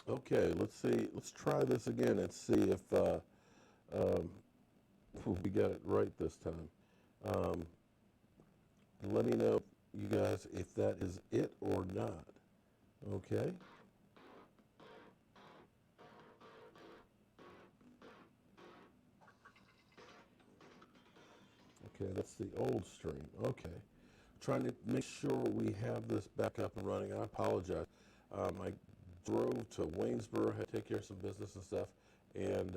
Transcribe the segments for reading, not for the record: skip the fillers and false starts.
Okay, let's see. Let's try this again and see if um, we got it right this time. Um, Let me know, you guys, if that is it or not. Okay? Okay, that's the old stream. Okay. Trying to make sure we have this back up and running. I apologize. I drove to Waynesboro, had to take care of some business and stuff, and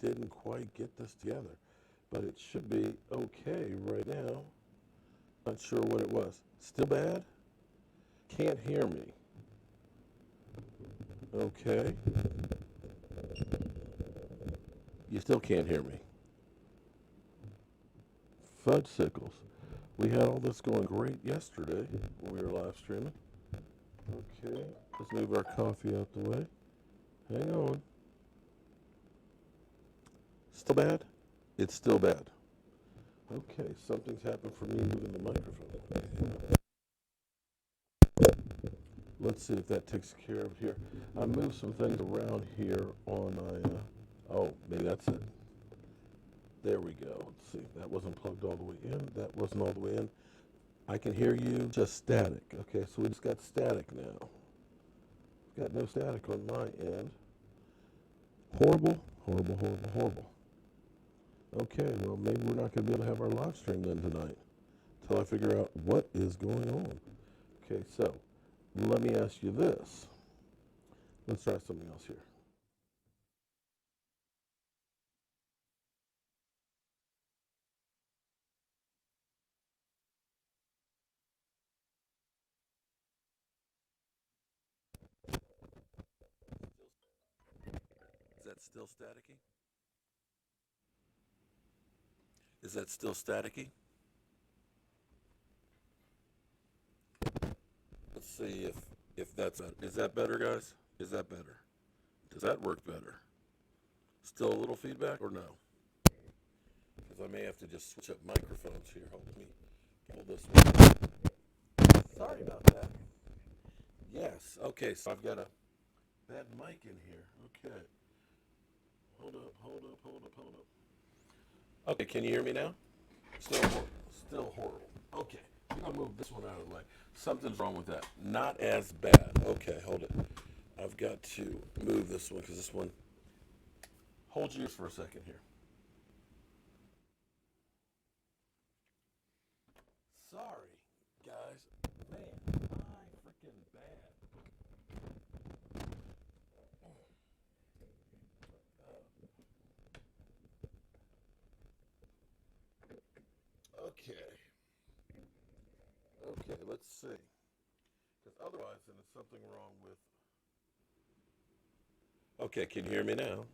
didn't quite get this together. But it should be okay right now. Not sure what it was. Still bad? Can't hear me. Okay. You still can't hear me. Fudge sickles. We had all this going great yesterday when we were live streaming. Okay, let's move our coffee out the way. Hang on. Still bad? It's still bad. Okay, something's happened for me moving the microphone. Let's see if that takes care of it here. I moved some things around here on my, oh, maybe that's it. There we go. Let's see. That wasn't plugged all the way in. That wasn't all the way in. I can hear you, just static. Okay, so we just got static now. Got no static on my end. Horrible, horrible, horrible, horrible. Okay, well, maybe we're not going to be able to have our live stream then tonight until I figure out what is going on. Okay, so let me ask you this. Let's try something else here. Is that still staticky? Is that still staticky? Let's see if that's better. Is that better, guys? Is that better? Does that work better? Still a little feedback or no? Because I may have to just switch up microphones here. Hold me pull this one. Sorry about that. Yes. Okay, so I've got a bad mic in here. Okay. Hold up, hold up, hold up, hold up. Okay, can you hear me now? Still horrible. Okay, I'm gonna move this one out of the way. Something's wrong with that. Not as bad. Okay, hold it. I've got to move this one because this one. Hold yours for a second here. Sorry, guys. Man, I freaking bad. Okay. Okay, let's see. Because otherwise, then it's something wrong with. Okay, can you hear me now?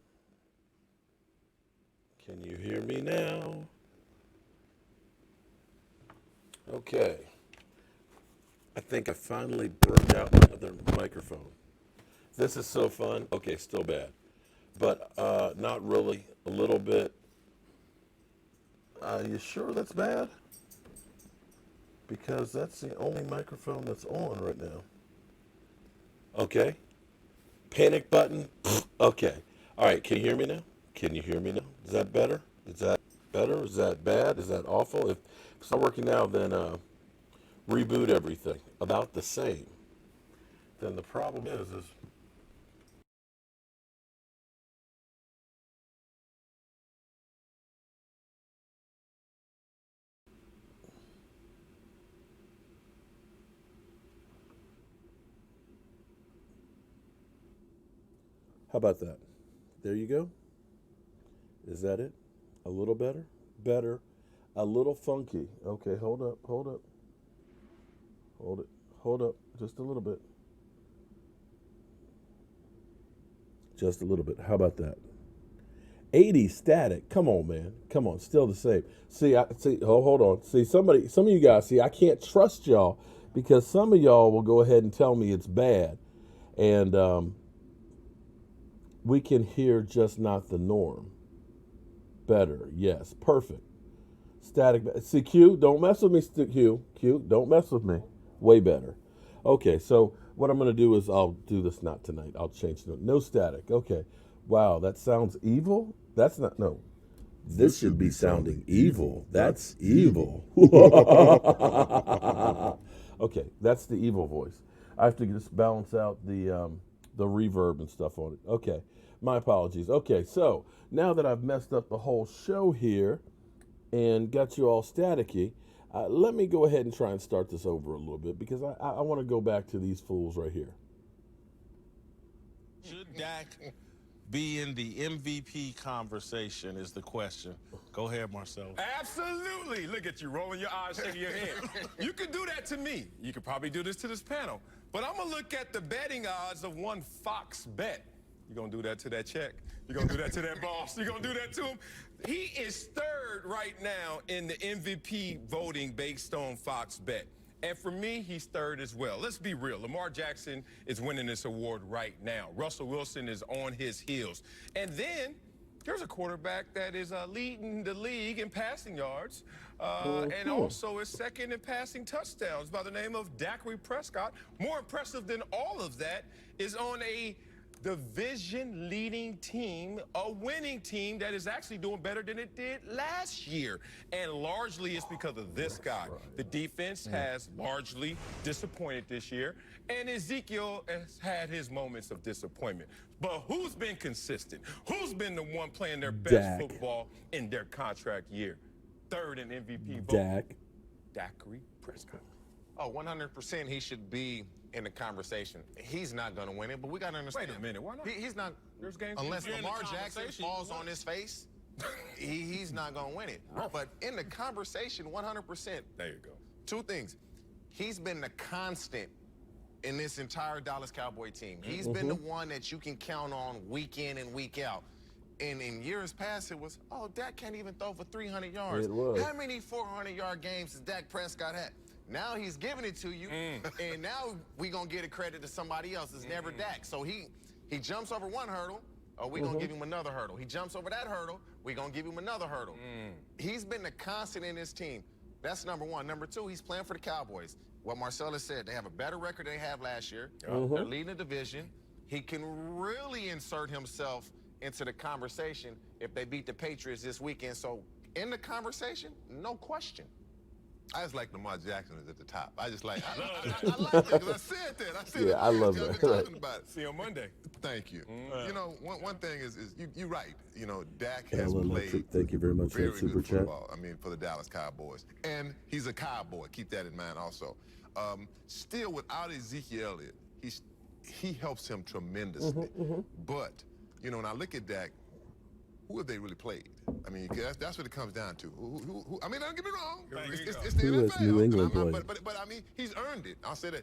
Can you hear me now? Okay. I think I finally broke out my other microphone. This is so fun. Okay, still bad. But not really. A little bit. You sure that's bad? Because that's the only microphone that's on right now. Okay. Panic button. Okay. All right. Can you hear me now? Can you hear me now? Is that better? Is that better? Is that bad? Is that awful? If it's not working now, then reboot everything. About the same. Then the problem is how about that? There you go. Is that it? A little better? Better. A little funky. Okay, hold up, hold up, hold it, hold up, just a little bit. Just a little bit. How about that? 80 static. Come on, man. Come on. Still the same. See, I see. Oh, hold on. See, some of you guys. See, I can't trust y'all because some of y'all will go ahead and tell me it's bad, and we can hear just not the norm. Better. Yes. Perfect. Static. See, Q. Don't mess with me, Q. Q. Don't mess with me. Way better. Okay, so what I'm going to do is I'll do this not tonight. I'll change it. No static. Okay. Wow, that sounds evil? That's not, no. This should be sounding evil. That's evil. Okay, that's the evil voice. I have to just balance out the reverb and stuff on it. Okay, my apologies. Okay, so now that I've messed up the whole show here and got you all staticky, let me go ahead and try and start this over a little bit because I want to go back to these fools right here. Should Dak be in the MVP conversation is the question. Go ahead, Marcelo. Absolutely. Look at you rolling your eyes, shaking your head. You could do that to me. You could probably do this to this panel. But I'm going to look at the betting odds of one Fox bet. You're going to do that to that check. You're going to do that to that boss. You're going to do that to him. He is third right now in the MVP voting based on Fox bet. And for me, he's third as well. Let's be real. Lamar Jackson is winning this award right now. Russell Wilson is on his heels. And then there's a quarterback that is leading the league in passing yards and also is second in passing touchdowns by the name of Dak Prescott. More impressive than all of that is on a division-leading team, a winning team that is actually doing better than it did last year. And largely it's because of this guy. The defense has largely disappointed this year, and Ezekiel has had his moments of disappointment. But who's been consistent? Who's been the one playing their best football in their contract year? Third in MVP vote. Dak Prescott. Oh, 100% he should be in the conversation. He's not going to win it, but we got to understand. Wait a minute, why not? He's not. There's games unless Lamar Jackson falls on his face, he's not going to win it. But in the conversation, 100%. There you go. Two things. He's been the constant in this entire Dallas Cowboy team. He's been the one that you can count on week in and week out. And in years past, it was, oh, Dak can't even throw for 300 yards. It was. How many 400-yard games has Dak Prescott had? Now he's giving it to you, and now we're going to get a credit to somebody else. It's never Dak. So he jumps over one hurdle, or we're going to give him another hurdle. He jumps over that hurdle, we're going to give him another hurdle. He's been the constant in this team. That's number one. Number two, he's playing for the Cowboys. What Marcellus said, they have a better record than they have last year. They're leading the division. He can really insert himself into the conversation if they beat the Patriots this weekend. So in the conversation, no question. I just like Lamar Jackson is at the top. I just like, I like that because I said that. I said I love that. I've been talking about it. See you on Monday. Thank you. You know, one thing is you're right. You know, Dak has Hello, played thank you very much for that super good chat. football. I mean, for the Dallas Cowboys. And he's a Cowboy. Keep that in mind also. Still, without Ezekiel Elliott, he helps him tremendously. But, you know, when I look at Dak, who have they really played? I mean, that's what it comes down to. Who I mean, don't get me wrong. It's the Who has NFL. New England played? But I mean, he's earned it. I'll say that.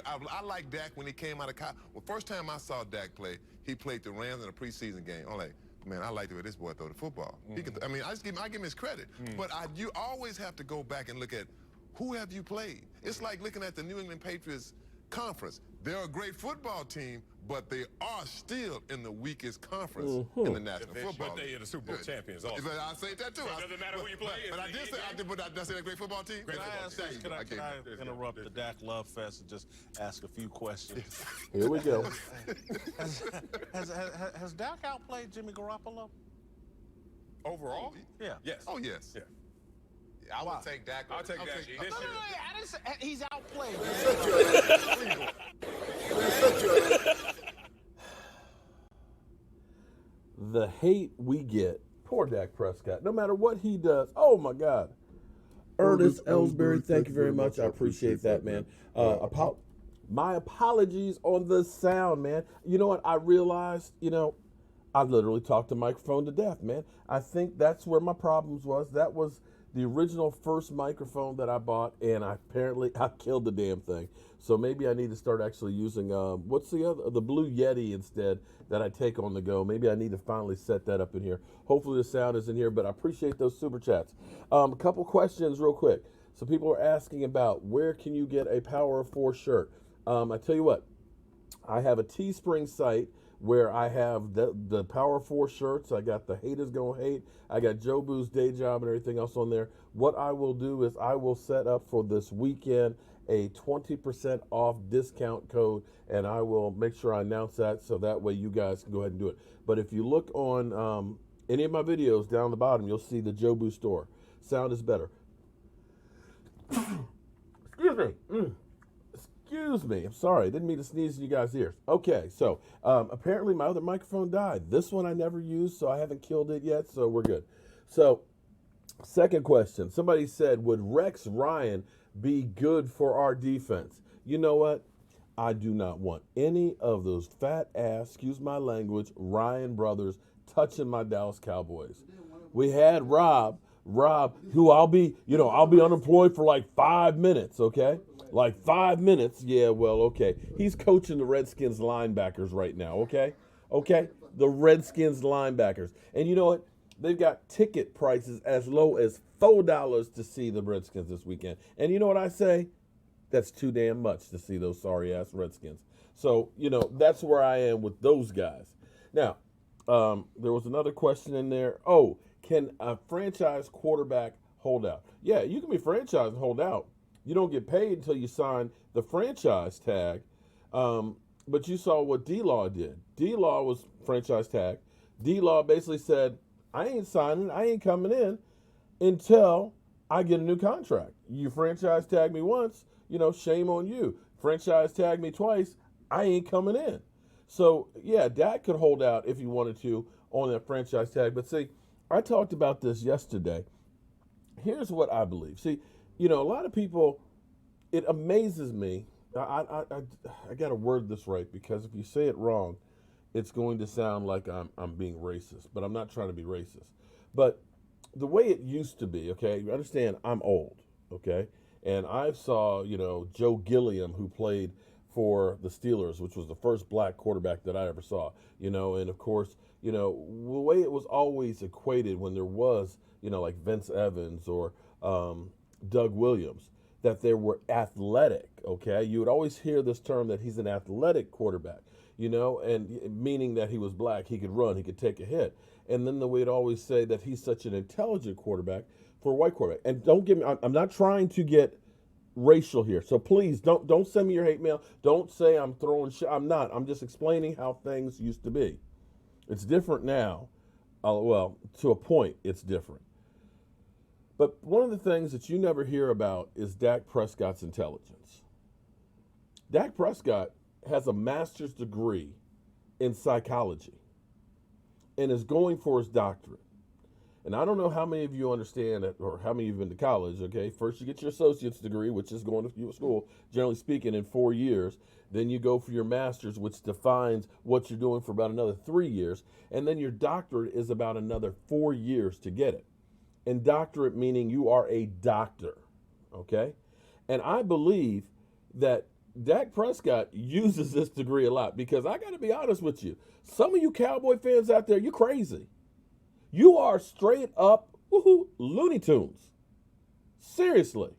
I like Dak when he came out of college. Well, first time I saw Dak play, he played the Rams in a preseason game. I'm like, man, I like the way this boy throw the football. He can, I mean, I give him his credit. But you always have to go back and look at who have you played. It's like looking at the New England Patriots conference. They're a great football team, but they are still in the weakest conference in the National Football But they are the Super Bowl champions also. But I say that too. So it doesn't matter who you play. But I did say, did I say a great football team? Can I interrupt the Dak Love Fest and just ask a few questions? Here we go. Has Dak outplayed Jimmy Garoppolo? Overall? Yeah. Yes. Oh, yes. Yeah. I would take Dak. I'll take Dak this year. I didn't say he's outplayed. The hate we get, poor Dak Prescott, no matter what he does. Oh, my God. Ernest Ellsbury, thank you very much. I appreciate that, man. My apologies on the sound, man. You know what? I realized, I literally talked the microphone to death, man. I think that's where my problems was. That was the original first microphone that I bought, and I killed the damn thing. So maybe I need to start actually using, what's the other, the Blue Yeti instead that I take on the go. Maybe I need to finally set that up in here. Hopefully the sound is in here, but I appreciate those super chats. A couple questions real quick. So people are asking about where can you get a Power of 4 shirt? I tell you what, I have a Teespring site where I have the Power 4 shirts. I got the Haters Gonna Hate. I got Joe Boo's Day Job and everything else on there. What I will do is I will set up for this weekend a 20% off discount code, and I will make sure I announce that so that way you guys can go ahead and do it. But if you look on any of my videos down the bottom, you'll see the Jobu store. Sound is better. Excuse me. Excuse me. I'm sorry. I didn't mean to sneeze in you guys' ears. Okay, so apparently my other microphone died. This one I never used, so I haven't killed it yet, so we're good. So, second question. Somebody said, would Rex Ryan be good for our defense? You know what? I do not want any of those fat ass, excuse my language, Ryan brothers touching my Dallas Cowboys. We had Rob, who I'll be unemployed for like 5 minutes, okay? Like 5 minutes, yeah, well, okay. He's coaching the Redskins linebackers right now, okay? Okay? The Redskins linebackers. And you know what? They've got ticket prices as low as $4 to see the Redskins this weekend. And you know what I say? That's too damn much to see those sorry-ass Redskins. So, that's where I am with those guys. Now, there was another question in there. Oh, can a franchise quarterback hold out? Yeah, you can be franchised and hold out. You don't get paid until you sign the franchise tag. But you saw what D-Law did. D-Law was franchise tag. D-Law basically said, I ain't signing, I ain't coming in until I get a new contract. You franchise tag me once, shame on you. Franchise tag me twice, I ain't coming in. So, yeah, Dak could hold out if he wanted to on that franchise tag. But see, I talked about this yesterday. Here's what I believe. See, a lot of people, it amazes me. I got to word this right, because if you say it wrong, it's going to sound like I'm being racist. But I'm not trying to be racist. But the way it used to be, okay, you understand, I'm old, okay? And I saw, Joe Gilliam, who played for the Steelers, which was the first black quarterback that I ever saw, and of course, the way it was always equated when there was, like Vince Evans or Doug Williams, that they were athletic, okay? You would always hear this term that he's an athletic quarterback, and meaning that he was black, he could run, he could take a hit. And then we'd always say that he's such an intelligent quarterback for a white quarterback. And don't get me, I'm not trying to get racial here. So please don't send me your hate mail. Don't say I'm throwing shit. I'm not. I'm just explaining how things used to be. It's different now. Well, to a point, it's different. But one of the things that you never hear about is Dak Prescott's intelligence. Dak Prescott has a master's degree in psychology and is going for his doctorate. And I don't know how many of you understand it, or how many of you have been to college, okay? First you get your associate's degree, which is going to school, generally speaking, in 4 years. Then you go for your master's, which defines what you're doing for about another 3 years. And then your doctorate is about another 4 years to get it. And doctorate meaning you are a doctor, okay? And I believe that Dak Prescott uses this degree a lot, because I got to be honest with you. Some of you Cowboy fans out there, you're crazy. You are straight up Looney Tunes. Seriously.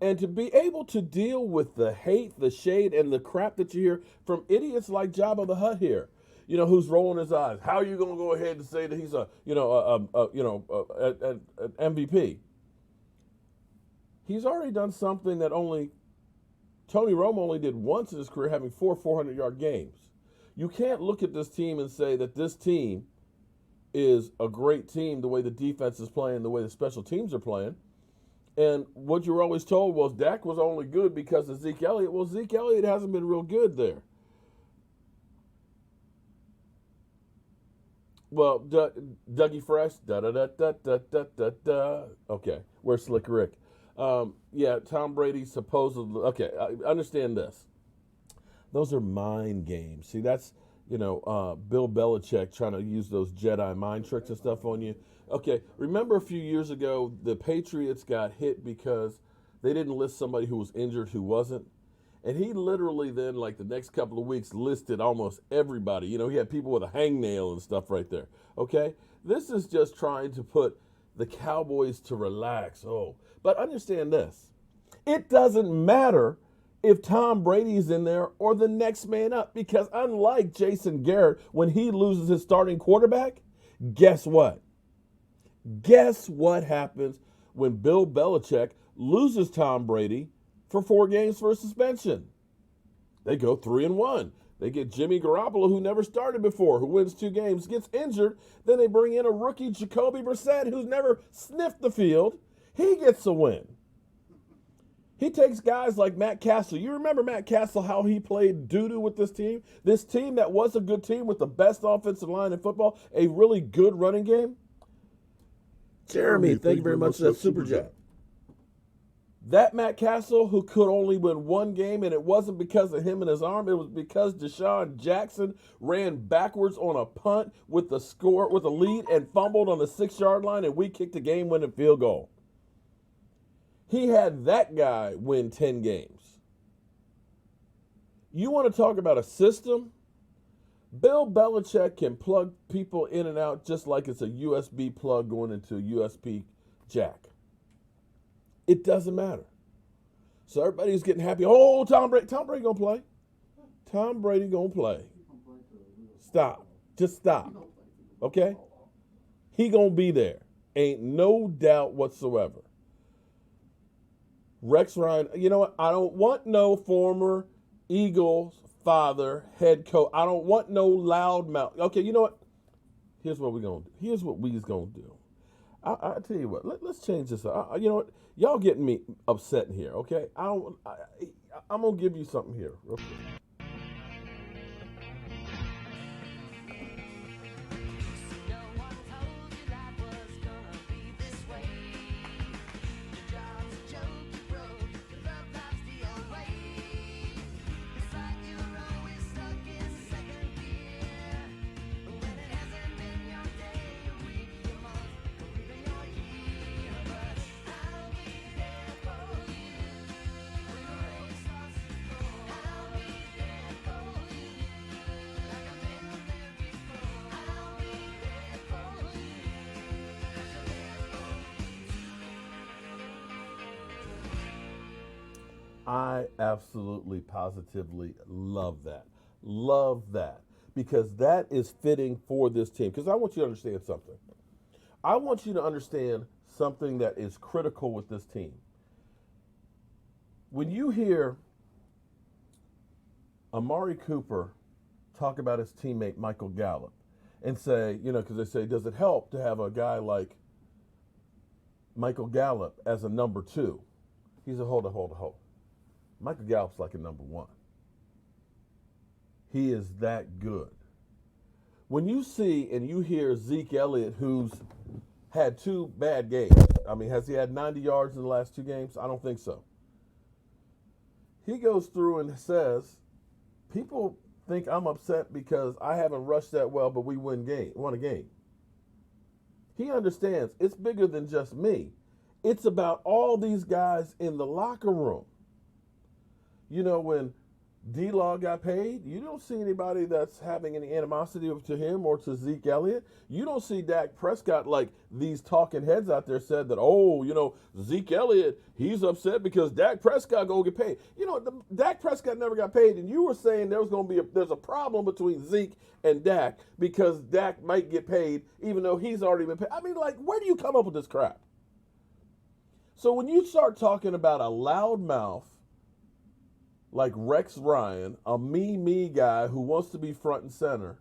And to be able to deal with the hate, the shade, and the crap that you hear from idiots like Jabba the Hutt here, who's rolling his eyes. How are you going to go ahead and say that he's an MVP? He's already done something that Tony Romo only did once in his career, having 4 400-yard games. You can't look at this team and say that this team is a great team the way the defense is playing, the way the special teams are playing. And what you were always told was Dak was only good because of Zeke Elliott. Well, Zeke Elliott hasn't been real good there. Well, Dougie Fresh, da-da-da-da-da-da-da-da. Okay, where's Slick Rick? Yeah, Tom Brady supposedly, okay, I understand this. Those are mind games. See, that's, Bill Belichick trying to use those Jedi mind tricks and stuff on you. Okay, remember a few years ago, the Patriots got hit because they didn't list somebody who was injured who wasn't? And he literally then, like the next couple of weeks, listed almost everybody. He had people with a hangnail and stuff right there, okay? This is just trying to put the Cowboys to relax. Oh, but understand this. It doesn't matter if Tom Brady's in there or the next man up, because unlike Jason Garrett, when he loses his starting quarterback, guess what? Guess what happens when Bill Belichick loses Tom Brady for 4 games for a suspension. They go 3-1. They get Jimmy Garoppolo, who never started before, who wins 2 games, gets injured. Then they bring in a rookie, Jacoby Brissett, who's never sniffed the field. He gets a win. He takes guys like Matt Castle. You remember Matt Castle, how he played doo-doo with this team? This team that was a good team with the best offensive line in football, a really good running game. Jeremy, thank you very much for that super chat. That Matt Castle, who could only win 1 game, and it wasn't because of him and his arm, it was because Deshaun Jackson ran backwards on a punt with a lead and fumbled on the 6-yard line, and we kicked a game-winning field goal. He had that guy win 10 games. You want to talk about a system? Bill Belichick can plug people in and out just like it's a USB plug going into a USB jack. It doesn't matter. So everybody's getting happy. Oh, Tom Brady gonna play. Tom Brady gonna play. Stop. Just stop. Okay? He gonna be there. Ain't no doubt whatsoever. Rex Ryan, you know what? I don't want no former Eagles father, head coach. I don't want no loud mouth. Okay, you know what? Here's what we're gonna do. Here's what we's gonna do. I tell you what. Let's change this up. You know what? Y'all getting me upset in here. Okay, I'm gonna give you something here, real quick. I absolutely, positively love that. Love that. Because that is fitting for this team. Because I want you to understand something. I want you to understand something that is critical with this team. When you hear Amari Cooper talk about his teammate Michael Gallup and say, you know, because they say, does it help to have a guy like Michael Gallup as a number 2? He said, hold on. Michael Gallup's like a number 1. He is that good. When you see and you hear Zeke Elliott, who's had 2 bad games, I mean, has he had 90 yards in the last 2 games? I don't think so. He goes through and says, people think I'm upset because I haven't rushed that well, but we won a game. He understands it's bigger than just me. It's about all these guys in the locker room. You know, when D-Law got paid, you don't see anybody that's having any animosity to him or to Zeke Elliott. You don't see Dak Prescott like these talking heads out there said that, oh, you know, Zeke Elliott, he's upset because Dak Prescott going to get paid. You know, Dak Prescott never got paid, and you were saying there's a problem between Zeke and Dak because Dak might get paid even though he's already been paid. I mean, like, where do you come up with this crap? So when you start talking about a loudmouth like Rex Ryan, a me guy who wants to be front and center,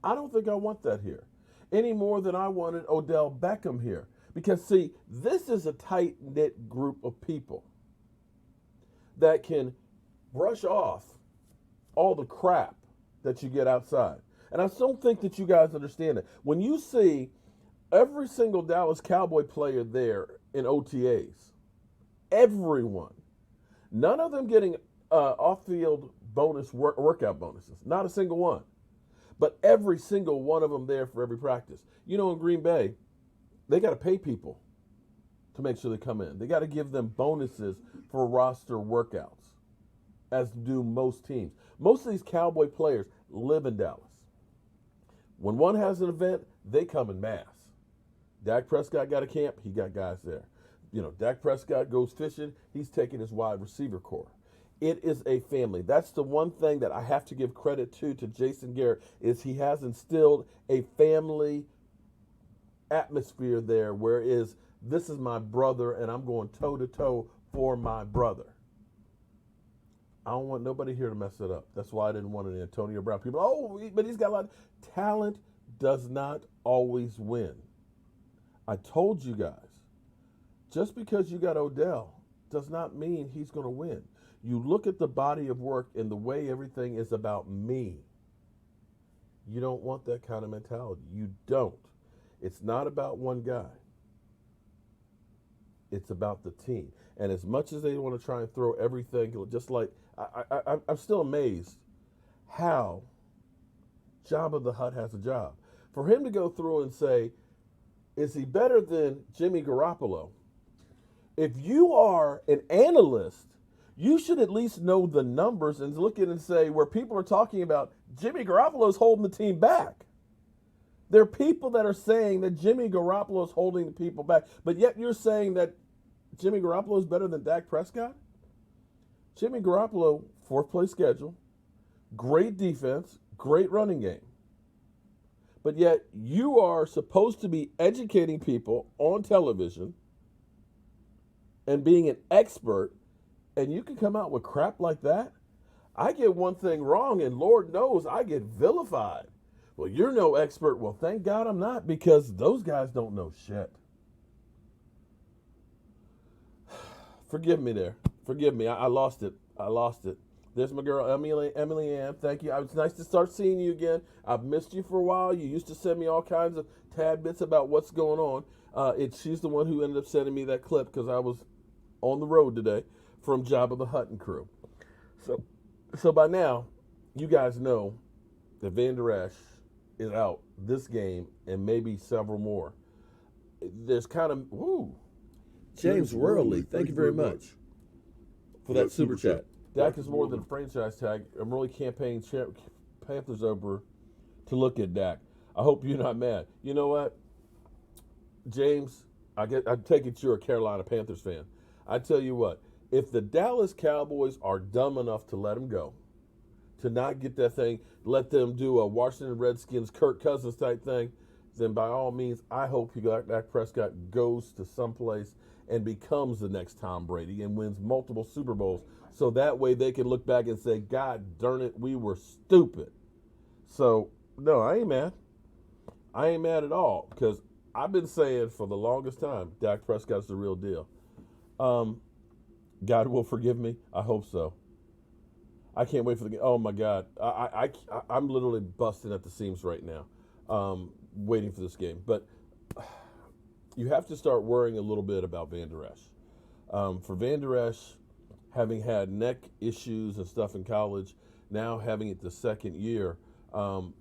I don't think I want that here. Any more than I wanted Odell Beckham here. Because, see, this is a tight-knit group of people that can brush off all the crap that you get outside. And I don't think that you guys understand it. When you see every single Dallas Cowboy player there in OTAs, everyone, none of them getting off-field bonus workout bonuses. Not a single one. But every single one of them there for every practice. You know, in Green Bay, they got to pay people to make sure they come in. They got to give them bonuses for roster workouts, as do most teams. Most of these Cowboy players live in Dallas. When one has an event, they come in mass. Dak Prescott got a camp, he got guys there. You know, Dak Prescott goes fishing, he's taking his wide receiver core. It is a family. That's the one thing that I have to give credit to Jason Garrett, is he has instilled a family atmosphere there, whereas this is my brother and I'm going toe-to-toe for my brother. I don't want nobody here to mess it up. That's why I didn't want an Antonio Brown. People, but he's got a lot of talent. Does not always win. I told you guys, just because you got Odell does not mean he's going to win. You look at the body of work and the way everything is about me. You don't want that kind of mentality. You don't. It's not about one guy. It's about the team. And as much as they want to try and throw everything, just like, I'm still amazed how Jabba the Hutt has a job. For him to go through and say, is he better than Jimmy Garoppolo? If you are an analyst, you should at least know the numbers and look at it and say, where people are talking about Jimmy Garoppolo's holding the team back. There are people that are saying that Jimmy Garoppolo is holding the people back, but yet you're saying that Jimmy Garoppolo is better than Dak Prescott? Jimmy Garoppolo, 4th place schedule, great defense, great running game. But yet you are supposed to be educating people on television and being an expert, and you can come out with crap like that? I get one thing wrong, and Lord knows I get vilified. Well, you're no expert. Well, thank God I'm not, because those guys don't know shit. Forgive me there. Forgive me. I lost it. I lost it. There's my girl, Emily Ann. Thank you. It's nice to start seeing you again. I've missed you for a while. You used to send me all kinds of tad bits about what's going on. She's the one who ended up sending me that clip because I was on the road today from Jabba the Hutt and crew. So by now, you guys know that Vander Esch is out this game and maybe several more. There's kind of, James Worley, thank you very much for that super chat. Dak is more than a franchise tag. I'm really campaigning Panthers over to look at Dak. I hope you're not mad. You know what, James? I take it you're a Carolina Panthers fan. I tell you what, if the Dallas Cowboys are dumb enough to let him go, to not get that thing, let them do a Washington Redskins Kirk Cousins type thing, then by all means, I hope Dak Prescott goes to someplace and becomes the next Tom Brady and wins multiple Super Bowls. So that way they can look back and say, God darn it, we were stupid. So, no, I ain't mad. I ain't mad at all, because I've been saying for the longest time, Dak Prescott's the real deal. God will forgive me. I hope so. I can't wait for the game. Oh, my God. I'm literally busting at the seams right now, waiting for this game. But you have to start worrying a little bit about Vander Esch. For Vander Esch, having had neck issues and stuff in college, now having it the second year, the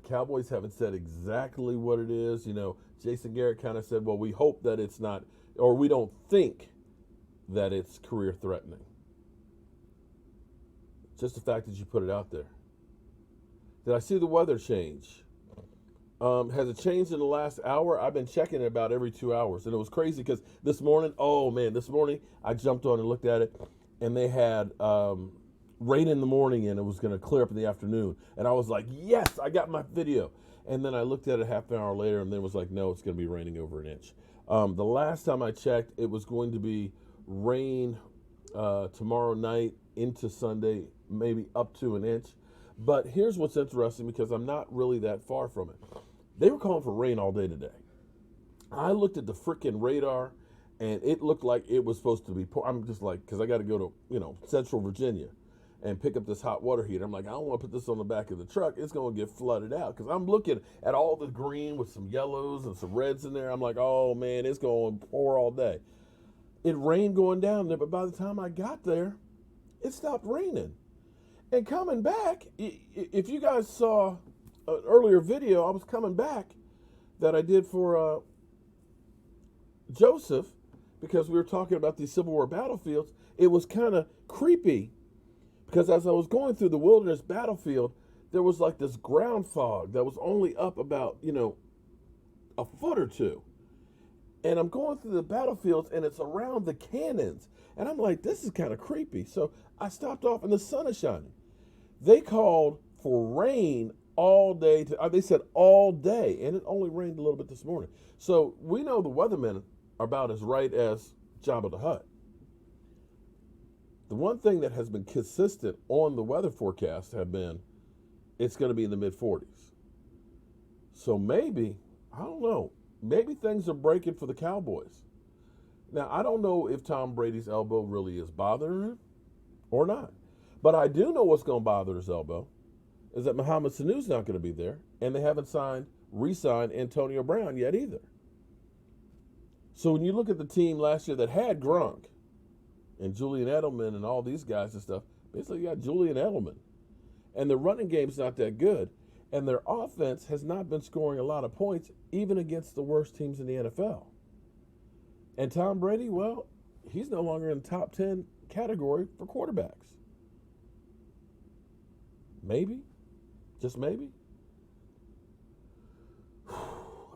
Cowboys haven't said exactly what it is. You know, Jason Garrett kind of said, well, we hope that it's not, or we don't think that it's career threatening. Just the fact that you put it out there. Did I see the weather change? Has it changed in the last hour? I've been checking it about every 2 hours. And it was crazy because this morning I jumped on and looked at it, and they had rain in the morning and it was going to clear up in the afternoon. And I was like, yes, I got my video. And then I looked at it half an hour later and then it was like, no, it's going to be raining over an inch. The last time I checked, it was going to be rain tomorrow night into Sunday, maybe up to an inch. But here's what's interesting, because I'm not really that far from it. They were calling for rain all day today. I looked at the freaking radar, and it looked like it was supposed to be I'm just like, because I got to go to, Central Virginia and pick up this hot water heater. I'm like, I don't want to put this on the back of the truck. It's going to get flooded out, because I'm looking at all the green with some yellows and some reds in there. I'm like, oh, man, it's going to pour all day. It rained going down there, but by the time I got there, it stopped raining. And coming back, if you guys saw an earlier video, I was coming back that I did for Joseph, because we were talking about these Civil War battlefields. It was kind of creepy, because as I was going through the wilderness battlefield, there was like this ground fog that was only up about, a foot or two. And I'm going through the battlefields, and it's around the cannons. And I'm like, this is kind of creepy. So I stopped off, and the sun is shining. They called for rain all day. They said all day, and it only rained a little bit this morning. So we know the weathermen are about as right as Jabba the Hutt. The one thing that has been consistent on the weather forecast have been it's going to be in the mid-40s. So maybe, I don't know, maybe things are breaking for the Cowboys. Now, I don't know if Tom Brady's elbow really is bothering him or not. But I do know what's going to bother his elbow is that Mohamed Sanu's not going to be there, and they haven't re-signed Antonio Brown yet either. So when you look at the team last year that had Gronk and Julian Edelman and all these guys and stuff, basically you got Julian Edelman. And the running game's not that good, and their offense has not been scoring a lot of points even against the worst teams in the NFL. And Tom Brady, well, he's no longer in the top 10 category for quarterbacks. Maybe, just maybe.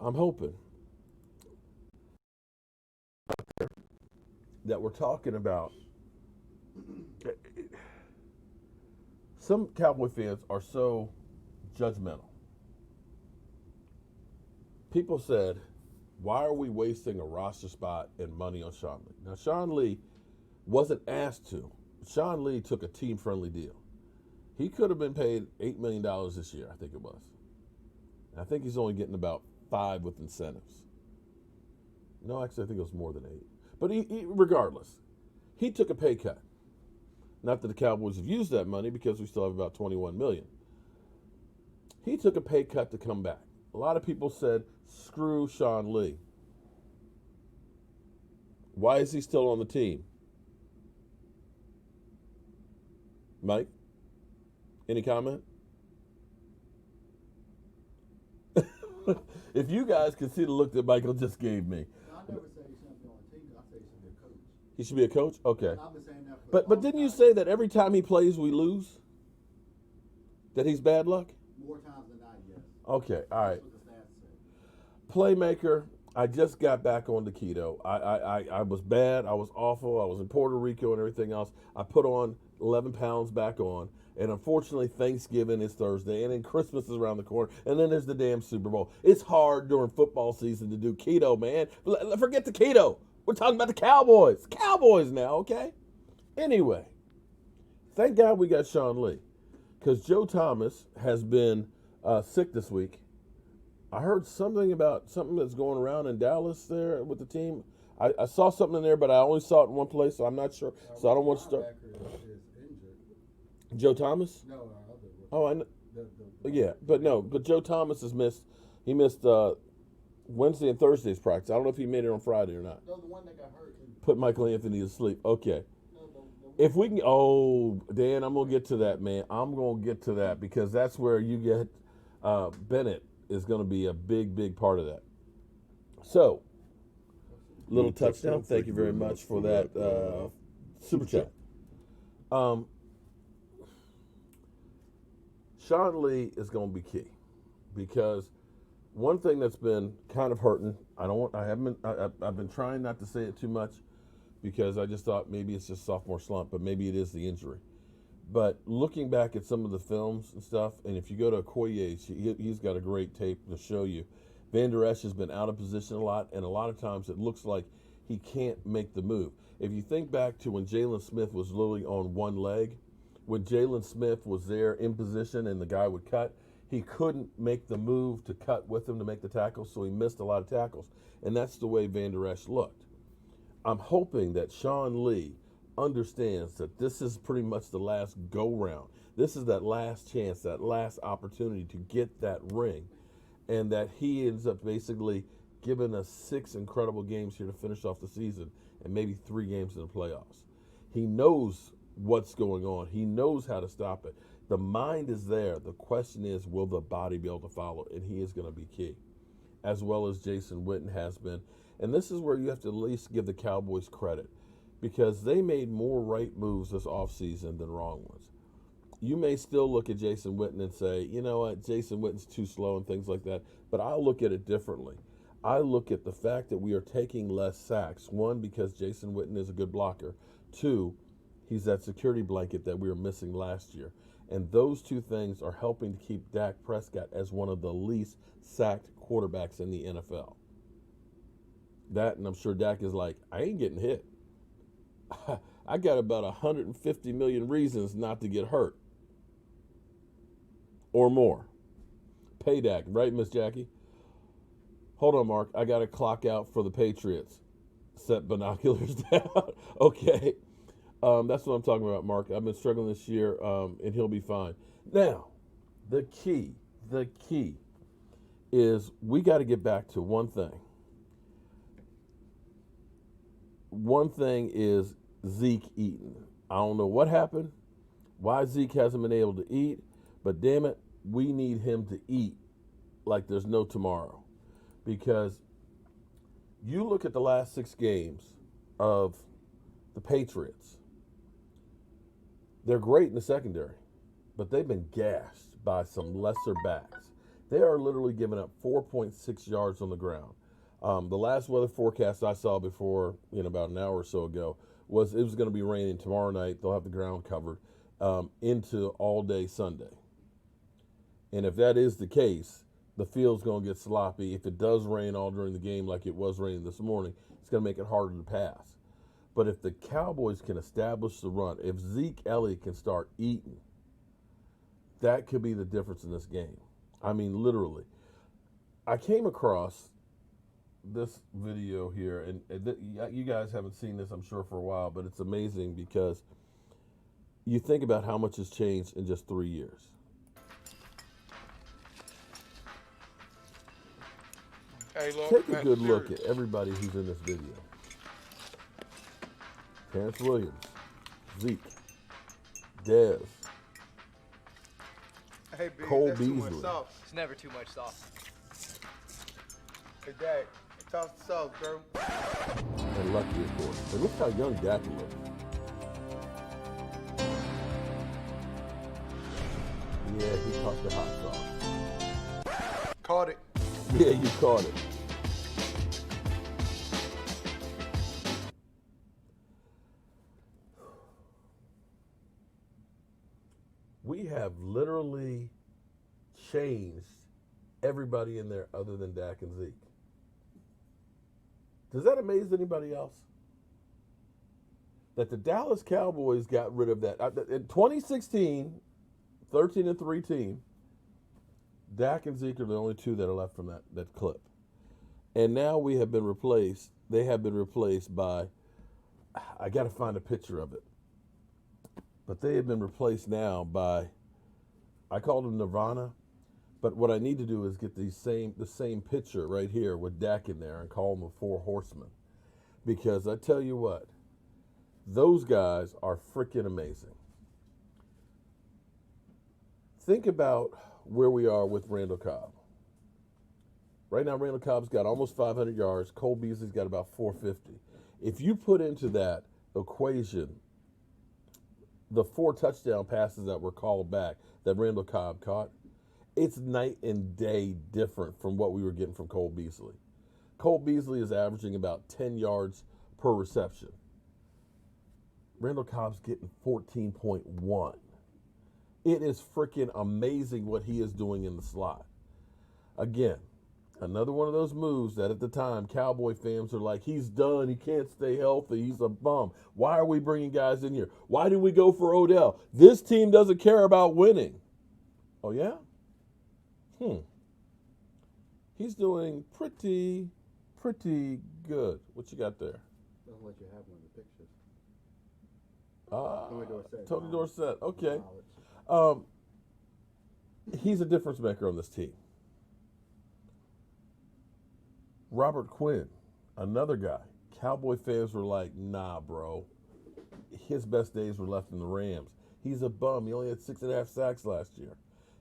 I'm hoping that we're talking about. Some Cowboy fans are so judgmental. People said, why are we wasting a roster spot and money on Sean Lee? Now, Sean Lee wasn't asked to. Sean Lee took a team-friendly deal. He could have been paid $8 million this year, I think it was. I think he's only getting about 5 with incentives. No, actually, I think it was more than 8. But regardless, he took a pay cut. Not that the Cowboys have used that money because we still have about $21 million. He took a pay cut to come back. A lot of people said, screw Sean Lee. Why is he still on the team? Mike? Any comment? If you guys could see the look that Michael just gave me. I never said he shouldn't be on the team. I said he should be a coach. He should be a coach? Okay. And I've been saying that for But didn't you say that every time he plays we lose? That he's bad luck? more times than not, yes. Okay, all right. That's what the stats say. Playmaker, I just got back on the keto. I was bad. I was awful. I was in Puerto Rico and everything else. I put on 11 pounds back on. And unfortunately, Thanksgiving is Thursday, and then Christmas is around the corner, and then there's the damn Super Bowl. It's hard during football season to do keto, man. Forget the keto. We're talking about the Cowboys. Cowboys now, okay? Anyway, thank God we got Sean Lee, because Joe Thomas has been sick this week. I heard something about something that's going around in Dallas there with the team. I saw something in there, but I only saw it in one place, so I'm not sure. So I don't want to start. Joe Thomas? No, other. Oh, I know. Yeah, but Joe Thomas has missed. He missed Wednesday and Thursday's practice. I don't know if he made it on Friday or not. No, the one that got hurt. Put Michael Anthony to sleep. Okay. No, If we can, Dan, I'm gonna get to that, man. I'm gonna get to that because that's where you get Bennett is gonna be a big part of that. So, little touchdown. Thank you very much for that super chat. Sean Lee is going to be key because one thing that's been kind of hurting. I've been trying not to say it too much because I just thought maybe it's just sophomore slump, but maybe it is the injury. But looking back at some of the films and stuff, and if you go to Okoye's, he's got a great tape to show you. Vander Esch has been out of position a lot, and a lot of times it looks like he can't make the move. If you think back to when Jalen Smith was literally on one leg, when Jalen Smith was there in position and the guy would cut, he couldn't make the move to cut with him to make the tackle, so he missed a lot of tackles. And that's the way Vander Esch looked. I'm hoping that Sean Lee understands that this is pretty much the last go-round. This is that last chance, that last opportunity to get that ring, and that he ends up basically giving us 6 incredible games here to finish off the season and maybe 3 games in the playoffs. He knows what's going on. He knows how to stop it. The mind is there. The question is, will the body be able to follow? And he is going to be key, as well as Jason Witten has been. And this is where you have to at least give the Cowboys credit because they made more right moves this offseason than wrong ones. You may still look at Jason Witten and say, you know what, Jason Witten's too slow and things like that, but I'll look at it differently. I look at the fact that we are taking less sacks. 1, because Jason Witten is a good blocker. 2, he's that security blanket that we were missing last year. And those 2 things are helping to keep Dak Prescott as one of the least sacked quarterbacks in the NFL. That, and I'm sure Dak is like, I ain't getting hit. I got about 150 million reasons not to get hurt. Or more. Pay Dak, right, Miss Jackie? Hold on, Mark. I got to clock out for the Patriots. Set binoculars down. Okay. That's what I'm talking about, Mark. I've been struggling this year, and he'll be fine. Now, the key is we got to get back to one thing. One thing is Zeke eating. I don't know what happened, why Zeke hasn't been able to eat, but damn it, we need him to eat like there's no tomorrow. Because you look at the last 6 games of the Patriots, they're great in the secondary, but they've been gashed by some lesser backs. They are literally giving up 4.6 yards on the ground. The last weather forecast I saw before, about an hour or so ago, was it was going to be raining tomorrow night. They'll have the ground covered into all day Sunday. And if that is the case, the field's going to get sloppy. If it does rain all during the game like it was raining this morning, it's going to make it harder to pass. But if the Cowboys can establish the run, if Zeke Elliott can start eating, that could be the difference in this game. I mean, literally. I came across this video here, and you guys haven't seen this, I'm sure, for a while, but it's amazing because you think about how much has changed in just 3 years. Hey, Lord, Take a man, good look serious. at everybody who's in this video. Terrence Williams, Zeke, Dez, Hey, B, Cole that's too much Beasley. sauce. It's never too much sauce. Hey, Dad, toss the sauce, bro. and Lucky, of course. And look how young Dak looks. Yeah, he caught the hot sauce. Caught it. Yeah, you caught it. We have literally changed everybody in there other than Dak and Zeke. Does that amaze anybody else? That the Dallas Cowboys got rid of that. In 2016, 13-3 team, Dak and Zeke are the only two that are left from that clip. And now we have been replaced. They have been replaced by, I got to find a picture of it. But they have been replaced now by, I called them Nirvana. But what I need to do is get the same picture right here with Dak in there and call them the Four Horsemen. Because I tell you what, those guys are freaking amazing. Think about where we are with Randall Cobb. Right now, Randall Cobb's got almost 500 yards. Cole Beasley's got about 450. If you put into that equation the 4 touchdown passes that were called back that Randall Cobb caught, it's night and day different from what we were getting from Cole Beasley. Cole Beasley is averaging about 10 yards per reception. Randall Cobb's getting 14.1. It is freaking amazing what he is doing in the slot. Again, another one of those moves that at the time Cowboy fans are like, he's done, he can't stay healthy, he's a bum. Why are we bringing guys in here? Why did we go for Odell? This team doesn't care about winning. Oh, yeah? He's doing pretty good. What you got there? That's what you have on the pictures. Tony Dorsett. Tony Dorsett. Okay. Knowledge. He's a difference maker on this team. Robert Quinn, another guy. Cowboy fans were like, nah, bro. His best days were left in the Rams. He's a bum. He only had 6.5 sacks last year.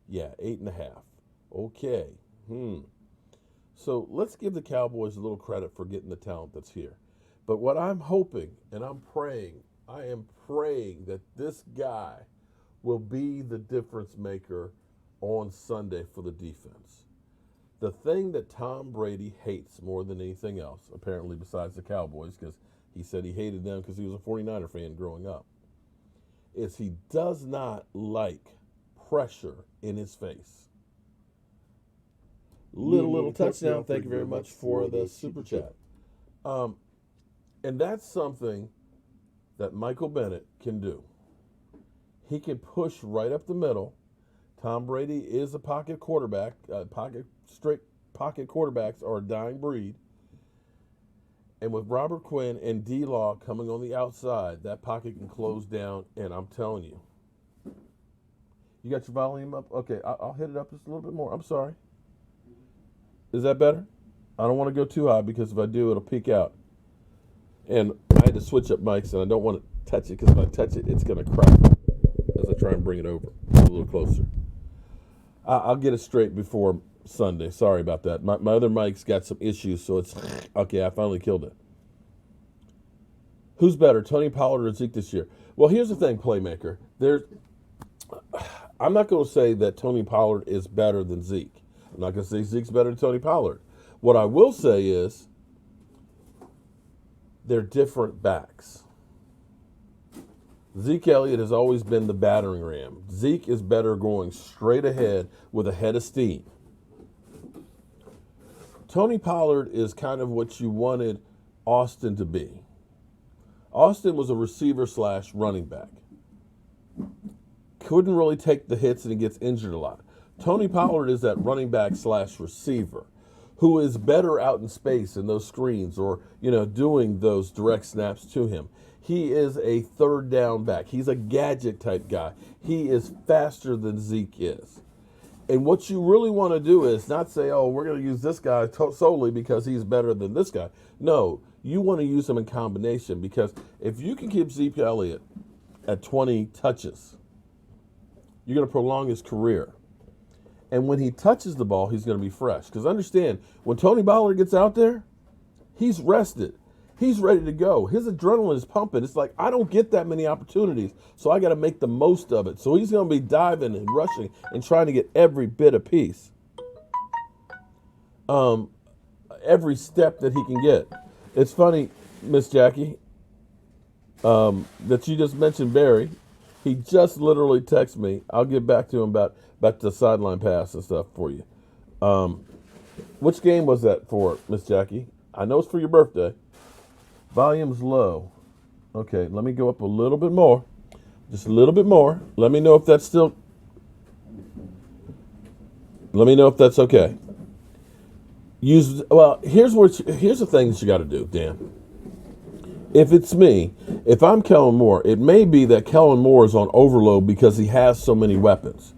Yeah, 8.5. Okay. So let's give the Cowboys a little credit for getting the talent that's here. But what I'm hoping and I'm praying, I am praying that this guy will be the difference maker on Sunday for the defense. The thing that Tom Brady hates more than anything else, apparently besides the Cowboys, because he said he hated them because he was a 49er fan growing up, is he does not like pressure in his face. Little touchdown. Thank you very much for the super chat. And that's something that Michael Bennett can do. He can push right up the middle. Tom Brady is a pocket quarterback. Straight pocket quarterbacks are a dying breed. And with Robert Quinn and D-Law coming on the outside, that pocket can close down, and I'm telling you. You got your volume up? Okay, I'll hit it up just a little bit more. I'm sorry. Is that better? I don't want to go too high because if I do, it'll peak out. And I had to switch up mics, and I don't want to touch it because if I touch it, it's going to crack as I try and bring it over a little closer. I'll get it straight before Sunday. Sorry about that. My other mic's got some issues, so it's okay. I finally killed it. Who's better, Tony Pollard or Zeke this year? Well, here's the thing, Playmaker. I'm not going to say that Tony Pollard is better than Zeke. I'm not going to say Zeke's better than Tony Pollard. What I will say is they're different backs. Zeke Elliott has always been the battering ram. Zeke is better going straight ahead with a head of steam. Tony Pollard is kind of what you wanted Austin to be. Austin was a receiver / running back. Couldn't really take the hits and he gets injured a lot. Tony Pollard is that running back / receiver who is better out in space in those screens or, doing those direct snaps to him. He is a third down back. He's a gadget type guy. He is faster than Zeke is. And what you really want to do is not say, oh, we're going to use this guy solely because he's better than this guy. No, you want to use him in combination because if you can keep Zeke Elliott at 20 touches, you're going to prolong his career. And when he touches the ball, he's going to be fresh. Because understand, when Tony Pollard gets out there, he's rested. He's ready to go. His adrenaline is pumping. It's like, I don't get that many opportunities, so I got to make the most of it. So he's going to be diving and rushing and trying to get every bit of piece. Every step that he can get. It's funny, Miss Jackie, that you just mentioned Barry. He just literally texted me. I'll get back to him about the sideline pass and stuff for you. Which game was that for, Miss Jackie? I know it's for your birthday. Volume's low. Okay, let me go up a little bit more. Just a little bit more. Let me know if that's still... Let me know if that's okay. Here's the thing that you got to do, Dan. If it's me, if I'm Kellen Moore, it may be that Kellen Moore is on overload because he has so many weapons.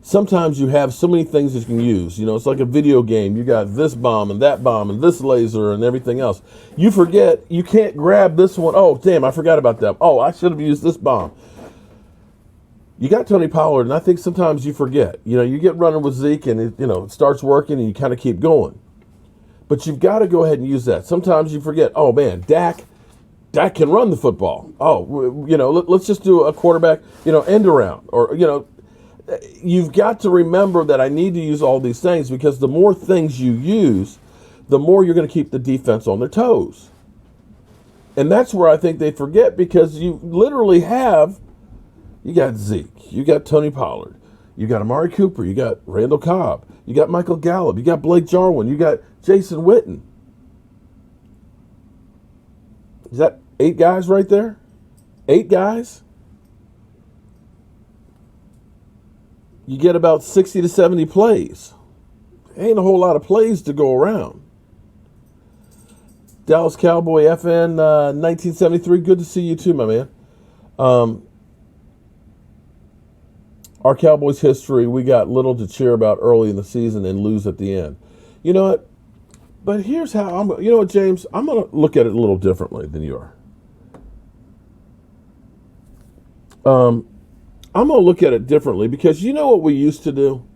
Sometimes you have so many things that you can use. It's like a video game. You got this bomb and this laser and everything else. You forget, you can't grab this one. Oh, damn, I forgot about that. Oh, I should have used this bomb. You got Tony Pollard, and I think sometimes you forget. You get running with Zeke, and it starts working, and you kind of keep going. But you've got to go ahead and use that. Sometimes you forget, oh, man, Dak can run the football. Oh, let's just do a quarterback, end around. Or, you've got to remember that I need to use all these things because the more things you use, the more you're going to keep the defense on their toes. And that's where I think they forget because you literally you got Zeke, you got Tony Pollard, you got Amari Cooper, you got Randall Cobb, you got Michael Gallup, you got Blake Jarwin, you got Jason Witten. Is that 8 guys right there? 8 guys? You get about 60 to 70 plays. Ain't a whole lot of plays to go around. Dallas Cowboy FN 1973. Good to see you too, my man. Our Cowboys history, we got little to cheer about early in the season and lose at the end. You know what? But here's how you know what, James? I'm going to look at it a little differently than you are. I'm going to look at it differently because you know what we used to do?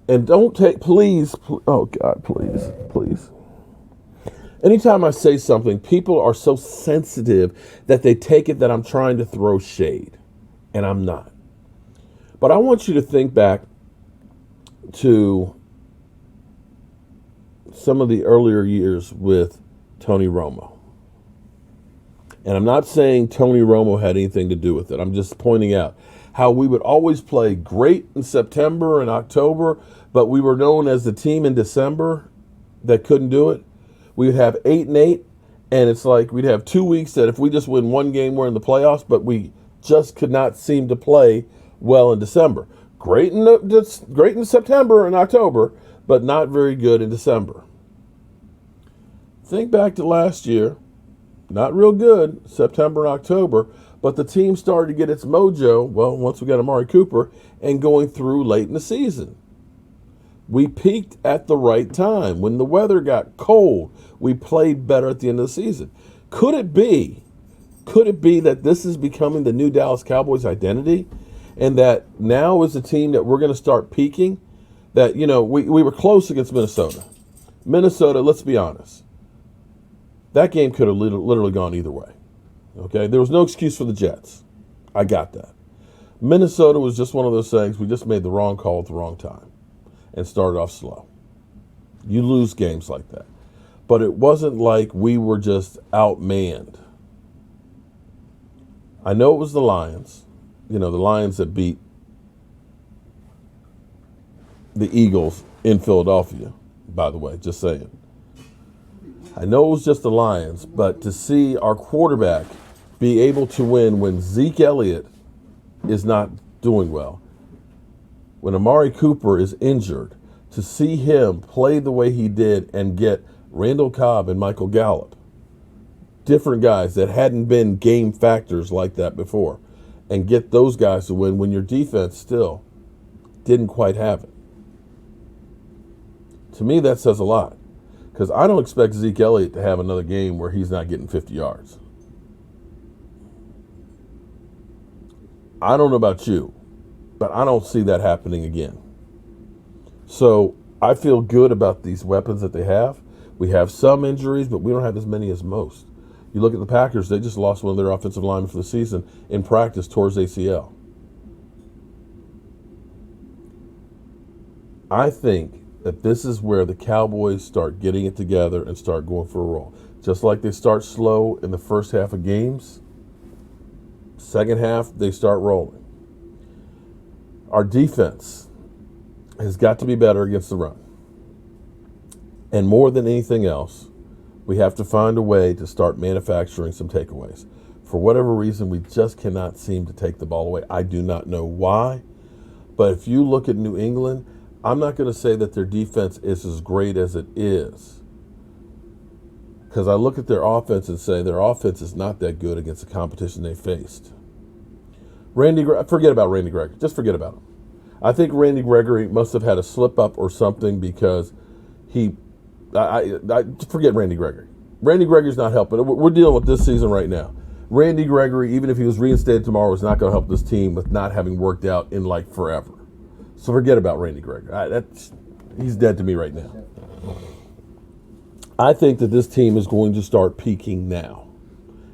And don't take, please, oh God, please. Anytime I say something, people are so sensitive that they take it that I'm trying to throw shade, and I'm not. But I want you to think back to some of the earlier years with Tony Romo. And I'm not saying Tony Romo had anything to do with it. I'm just pointing out how we would always play great in September and October, but we were known as the team in December that couldn't do it. We would have 8-8, And it's like we'd have 2 weeks that if we just win one game, we're in the playoffs, but we just could not seem to play well in December. Great in September and October, but not very good in December. Think back to last year, not real good, September and October, but the team started to get its mojo, well, once we got Amari Cooper, and going through late in the season. We peaked at the right time. When the weather got cold, we played better at the end of the season. Could it be that this is becoming the new Dallas Cowboys identity? And that now is the team that we're going to start peaking? That, you know, we were close against Minnesota. Minnesota, let's be honest. That game could have literally gone either way. Okay? There was no excuse for the Jets. I got that. Minnesota was just one of those things. We just made the wrong call at the wrong time and started off slow. You lose games like that. But it wasn't like we were just outmanned. I know it was the Lions. You know, the Lions that beat the Eagles in Philadelphia, by the way, just saying. I know it was just the Lions, but to see our quarterback be able to win when Zeke Elliott is not doing well, when Amari Cooper is injured, to see him play the way he did and get Randall Cobb and Michael Gallup, different guys that hadn't been game factors like that before, and get those guys to win when your defense still didn't quite have it. To me, that says a lot, because I don't expect Zeke Elliott to have another game where he's not getting 50 yards. I don't know about you, but I don't see that happening again. So I feel good about these weapons that they have. We have some injuries, but we don't have as many as most. You look at the Packers, they just lost one of their offensive linemen for the season in practice towards ACL. I think that this is where the Cowboys start getting it together and start going for a roll. Just like they start slow in the first half of games, second half, they start rolling. Our defense has got to be better against the run. And more than anything else, we have to find a way to start manufacturing some takeaways. For whatever reason, we just cannot seem to take the ball away. I do not know why. But if you look at New England, I'm not going to say that their defense is as great as it is, because I look at their offense and say their offense is not that good against the competition they faced. Forget about Randy Gregory. Just forget about him. I think Randy Gregory must have had a slip up or something, because forget Randy Gregory. Randy Gregory's not helping. We're dealing with this season right now. Randy Gregory, even if he was reinstated tomorrow, is not going to help this team with not having worked out in like forever. So forget about Randy Gregory. He's dead to me right now. I think that this team is going to start peaking now.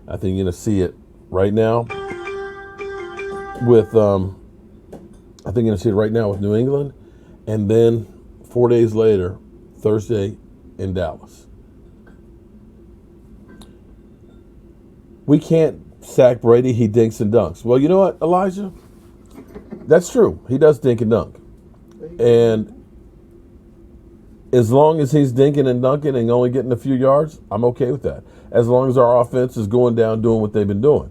I think you're going to see it right now with New England, and then 4 days later, Thursday in Dallas. We can't sack Brady. He dinks and dunks. Well, you know what, Elijah? That's true. He does dink and dunk. And as long as he's dinking and dunking and only getting a few yards, I'm okay with that. As long as our offense is going down doing what they've been doing.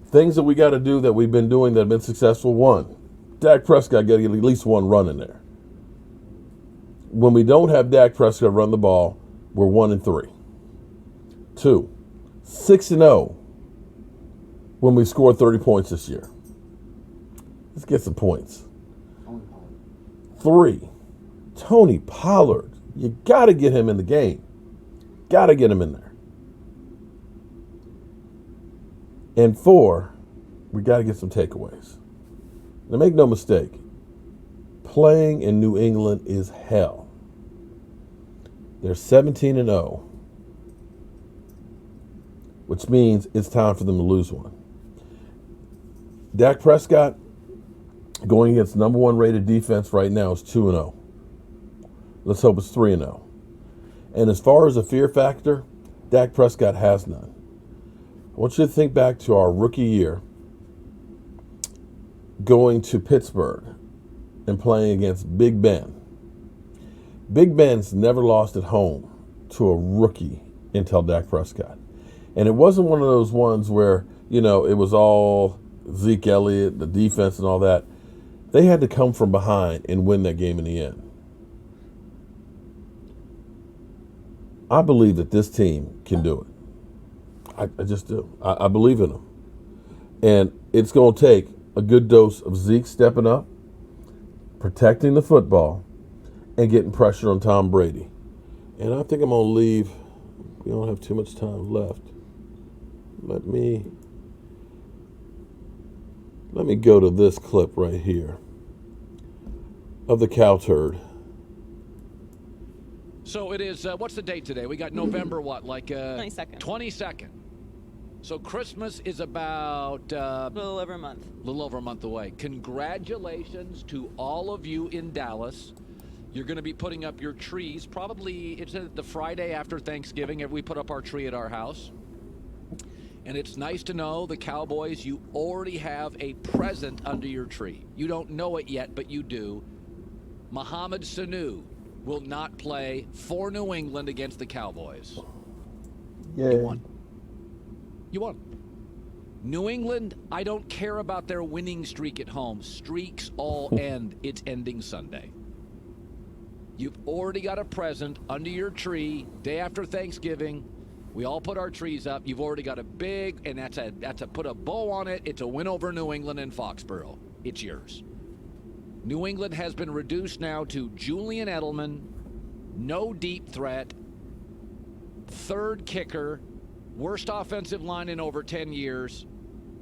Things that we got to do that we've been doing that have been successful. One, Dak Prescott got to get at least one run in there. When we don't have Dak Prescott run the ball, we're 1-3. 2, 6-0 when we scored 30 points this year. Let's get some points. 3, Tony Pollard. You got to get him in the game. Got to get him in there. And 4, we got to get some takeaways. Now, make no mistake, playing in New England is hell. They're 17-0, which means it's time for them to lose one. Dak Prescott, going against number 1 rated defense right now, is 2-0. Let's hope it's 3-0. And as far as a fear factor, Dak Prescott has none. I want you to think back to our rookie year, going to Pittsburgh and playing against Big Ben. Big Ben's never lost at home to a rookie until Dak Prescott. And it wasn't one of those ones where, it was all Zeke Elliott, the defense and all that. They had to come from behind and win that game in the end. I believe that this team can do it. I just do. I believe in them. And it's going to take a good dose of Zeke stepping up, protecting the football, and getting pressure on Tom Brady. And I think I'm going to leave. We don't have too much time left. Let me go to this clip right here of the cow turd. So it is, what's the date today? We got November what, 22nd. 22nd. So Christmas is about... a little over a month. A little over a month away. Congratulations to all of you in Dallas. You're going to be putting up your trees. Probably, it's the Friday after Thanksgiving. We put up our tree at our house. And it's nice to know, the Cowboys, you already have a present under your tree. You don't know it yet, but you do. Mohamed Sanu will not play for New England against the Cowboys. Yeah. You won. You won. New England, I don't care about their winning streak at home. Streaks all end. It's ending Sunday. You've already got a present under your tree day after Thanksgiving. We all put our trees up. You've already got a big, and that's a put a bow on it. It's a win over New England in Foxborough. It's yours. New England has been reduced now to Julian Edelman, no deep threat, third kicker, worst offensive line in over 10 years,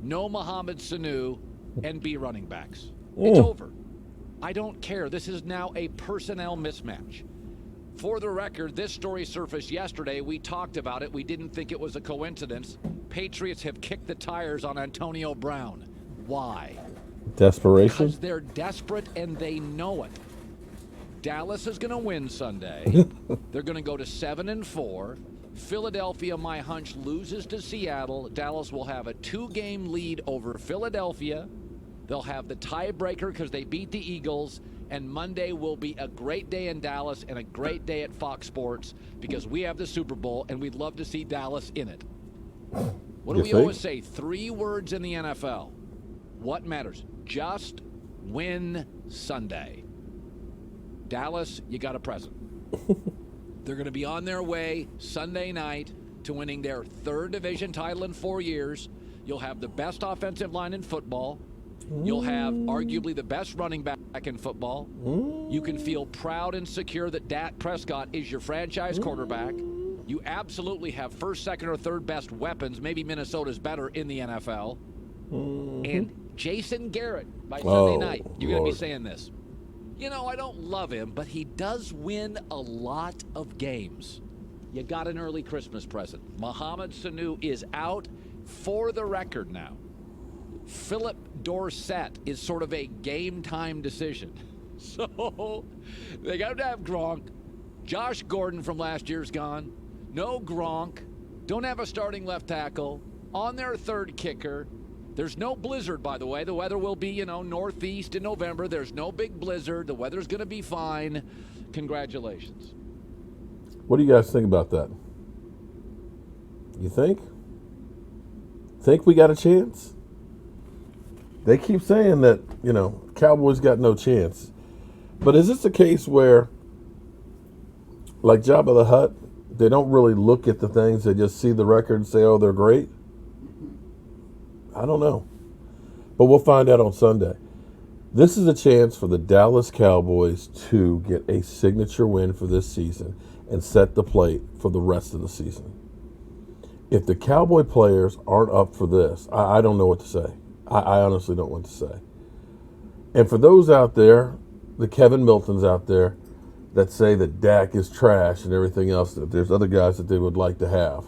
no Mohamed Sanu, and B running backs. It's over. I don't care. This is now a personnel mismatch. For the record, this story surfaced yesterday. We talked about it. We didn't think it was a coincidence. Patriots have kicked the tires on Antonio Brown. Why? Desperation? Because they're desperate and they know it. Dallas is going to win Sunday. They're going to go to 7-4. Philadelphia, my hunch, loses to Seattle. Dallas will have a 2-game lead over Philadelphia. They'll have the tiebreaker because they beat the Eagles. And Monday will be a great day in Dallas and a great day at Fox Sports because we have the Super Bowl and we'd love to see Dallas in it. What do we always say? 3 words in the NFL. What matters? Just win Sunday. Dallas, you got a present. They're going to be on their way Sunday night to winning their 3rd division title in 4 years. You'll have the best offensive line in football. You'll have arguably the best running back in football. You can feel proud and secure that Dak Prescott is your franchise quarterback. You absolutely have 1st, 2nd, or 3rd best weapons. Maybe Minnesota's better in the NFL. And Jason Garrett by Sunday night. You're going to be saying this. I don't love him, but he does win a lot of games. You got an early Christmas present. Mohamed Sanu is out for the record now. Philip Dorsett is sort of a game-time decision. So they got to have Gronk. Josh Gordon from last year's gone. No Gronk. Don't have a starting left tackle. On their 3rd kicker. There's no blizzard, by the way. The weather will be, northeast in November. There's no big blizzard. The weather's going to be fine. Congratulations. What do you guys think about that? You think? Think we got a chance? They keep saying that, Cowboys got no chance. But is this a case where, like Jabba the Hutt, they don't really look at the things, they just see the record and say, oh, they're great? I don't know. But we'll find out on Sunday. This is a chance for the Dallas Cowboys to get a signature win for this season and set the plate for the rest of the season. If the Cowboy players aren't up for this, I don't know what to say. I honestly don't know what to say. And for those out there, the Kevin Miltons out there, that say that Dak is trash and everything else, that there's other guys that they would like to have.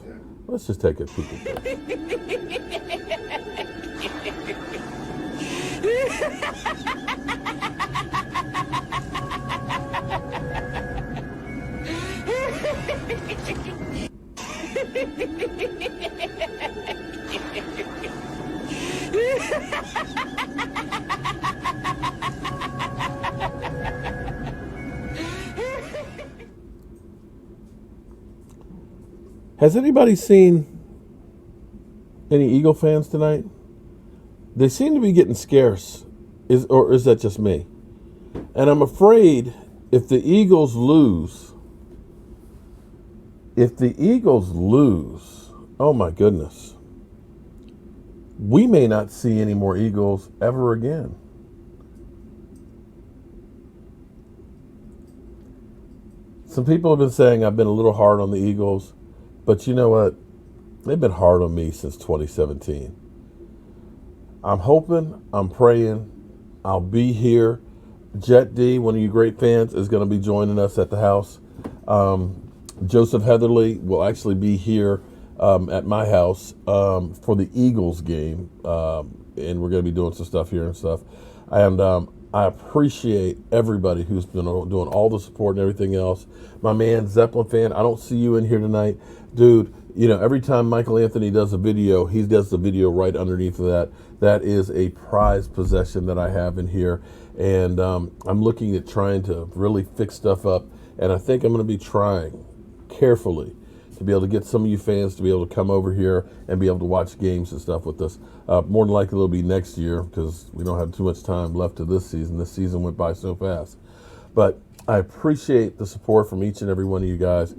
Let's just take a peek at that. Has anybody seen Any Eagle fans tonight? They seem to be getting scarce. Is that just me? And I'm afraid if the Eagles lose, oh my goodness, we may not see any more Eagles ever again. Some people have been saying I've been a little hard on the Eagles, but you know what? They've been hard on me since 2017. I'm hoping, I'm praying, I'll be here. Jet D, one of you great fans, is going to be joining us at the house. Joseph Heatherly will actually be here at my house for the Eagles game, and we're going to be doing some stuff here and stuff. And I appreciate everybody who's been doing all the support and everything else. My man, Zeppelin fan, I don't see you in here tonight. Dude, you know, every time Michael Anthony does a video, he does the video right underneath of that. That is a prized possession that I have in here. And I'm looking at trying to really fix stuff up. And I think I'm going to be trying carefully to be able to get some of you fans to be able to come over here and be able to watch games and stuff with us. More than likely it'll be next year because we don't have too much time left to this season. This season went by so fast. But I appreciate the support from each and every one of you guys.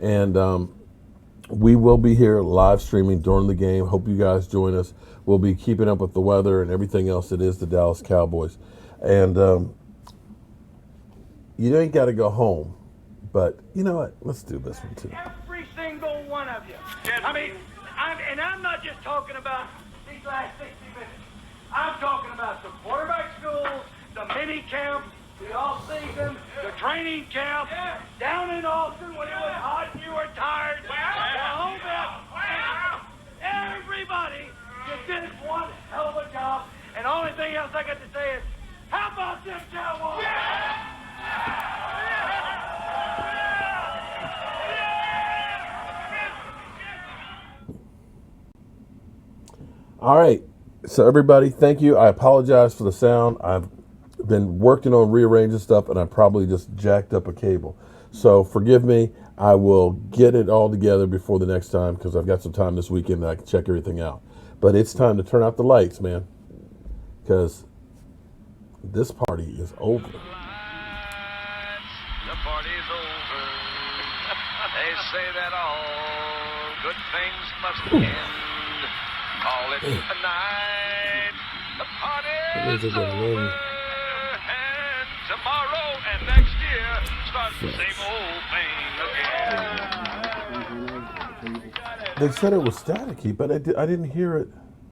And we will be here live streaming during the game. Hope you guys join us. We'll be keeping up with the weather and everything else that is the Dallas Cowboys. And you ain't got to go home. But you know what? Let's do this one too. Every single one of you. I mean, I'm not just talking about these last 60 minutes. I'm talking about the quarterback schools, the mini camps, the off season, the training camp, down in Austin when it was hot and you were tired. Everybody just did one hell of a job. And the only thing else I got to say is, how about this Cowboys? All right, so everybody, thank you. I apologize for the sound. I've been working on rearranging stuff, and I probably just jacked up a cable. So forgive me. I will get it all together before the next time because I've got some time this weekend that I can check everything out. But it's time to turn out the lights, man, because this party is over. The party's over. They say that all good things must end. Call it a night. The party's over. And tomorrow and next year starts the same old thing again. They said it was staticky, but I didn't hear it.